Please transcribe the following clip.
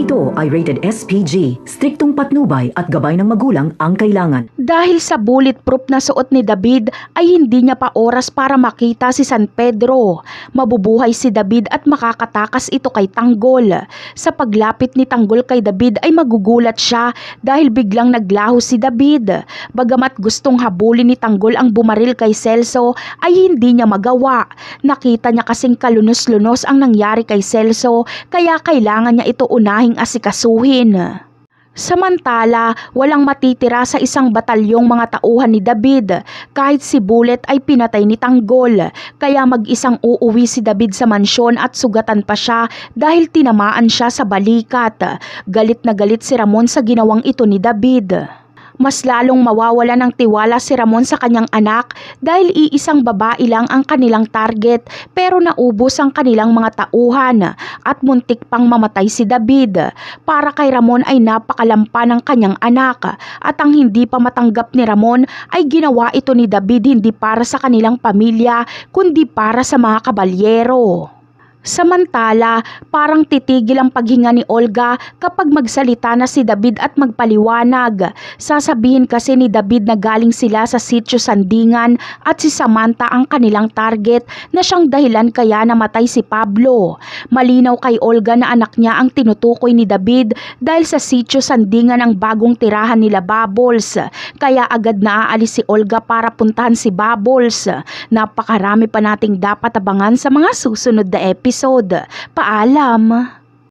ito ay rated SPG. Striktong patnubay at gabay ng magulang ang kailangan. Dahil sa bulletproof na suot ni David ay hindi niya pa oras para makita si San Pedro. Mabubuhay si David at makakatakas ito kay Tanggol. Sa paglapit ni Tanggol kay David ay magugulat siya dahil biglang naglaho si David. Bagamat gustong habulin ni Tanggol ang bumaril kay Celso ay hindi niya magawa. Nakita niya kasing kalunos-lunos ang nangyari kay Celso kaya kailangan niya ito unahing asikasuhin. Samantala, walang matitira sa isang batalyong mga tauhan ni David kahit si Bullet ay pinatay ni Tanggol. Kaya mag-isang uuwi si David sa mansyon at sugatan pa siya dahil tinamaan siya sa balikat. Galit na galit si Ramon sa ginawang ito ni David. Mas lalong mawawala ng tiwala si Ramon sa kanyang anak dahil iisang babae lang ang kanilang target pero naubos ang kanilang mga tauhan at muntik pang mamatay si David. Para kay Ramon ay napakalampa ng kanyang anak at ang hindi pa matanggap ni Ramon ay ginawa ito ni David hindi para sa kanilang pamilya kundi para sa mga kabalyero. Samantala, parang titigil ang paghinga ni Olga kapag magsalita na si David at magpaliwanag. Sasabihin kasi ni David na galing sila sa sitio Sandingan at si Samantha ang kanilang target na siyang dahilan kaya namatay si Pablo. Malinaw kay Olga na anak niya ang tinutukoy ni David dahil sa sitio Sandingan ang bagong tirahan nila Bubbles. Kaya agad naaalis si Olga para puntahan si Bubbles. Napakarami pa nating dapat abangan sa mga susunod na episode. Paalam!